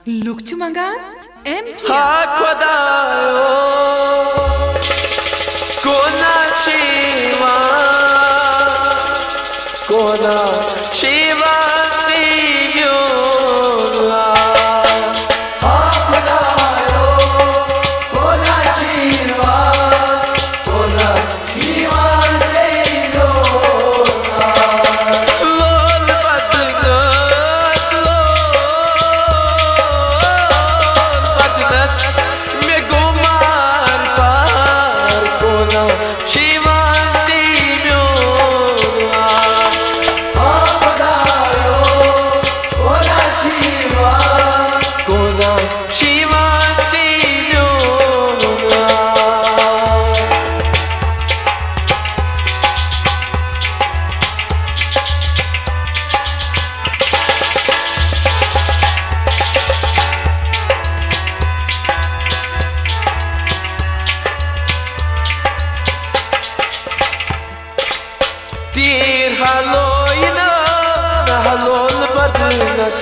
Lukçu Mangan MT खुदायो कोना शिवा तीर हलोइना हलोल बदनस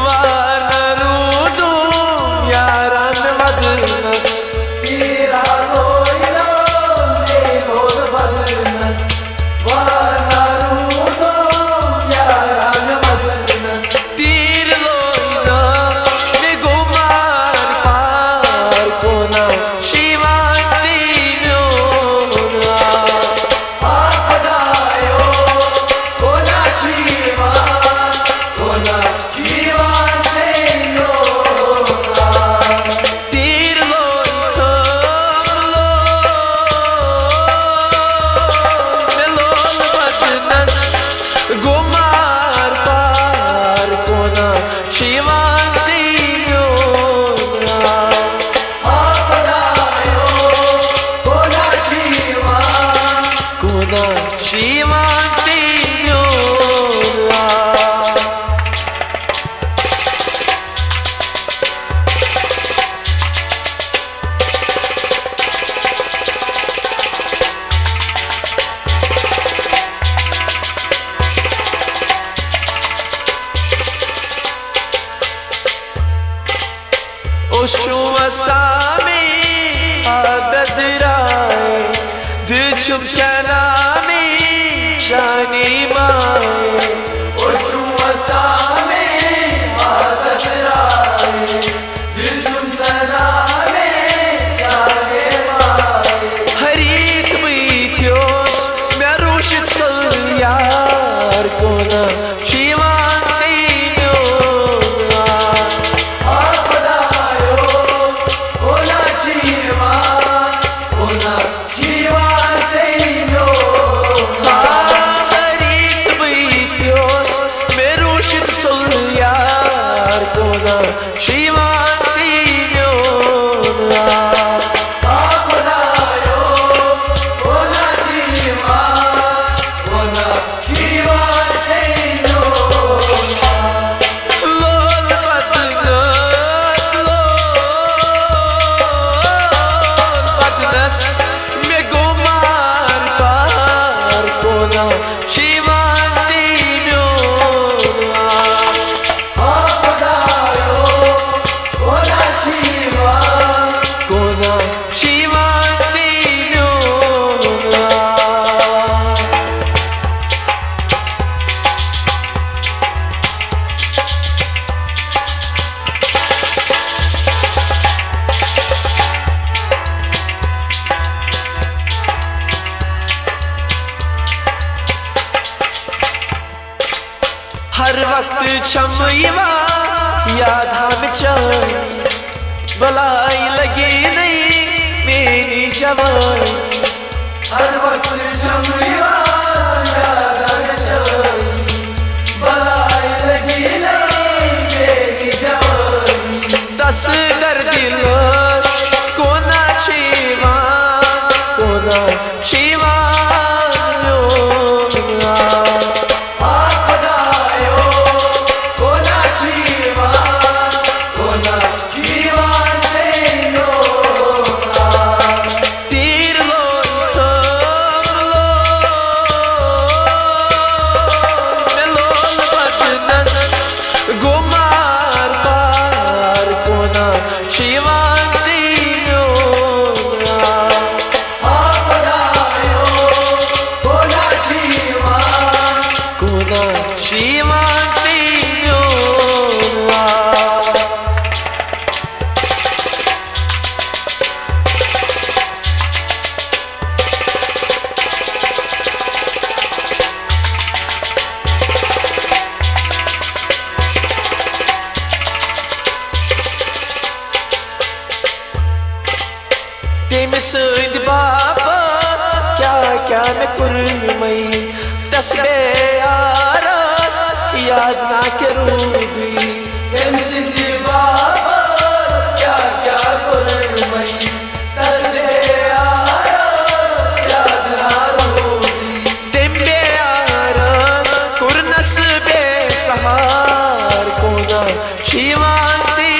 वानरूदू यारन बदनस तीर हलोइना हलोल बदनस वानरूदू यारन बदनस तीर लोइना गुमार पार कोना शिवांसी Oşuvasami adadirae Dilçum şanami şani mae Oşuvasami adadirae Dilçum şanami şani mae Harit bıyıkyos meruşit sol yar kona Şivan हर वक्त छमयवा याद हम चाई बलाई लगी नहीं मेरी जवानी हर वक्त छमयवा याद हम चाई बलाई लगी नहीं मेरी जवानी दस दर्द लस कोना छीवा तेम सद बाबा क्या क्या न कुर्मई तस्बे आरस याद ना करूँगी तेम सद बाबा क्या क्या कुर्मई तस्बे आरस याद ना करूँगी तेम्बे आरस कुर्नस बे सहार कोना शिवान सी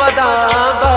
वदा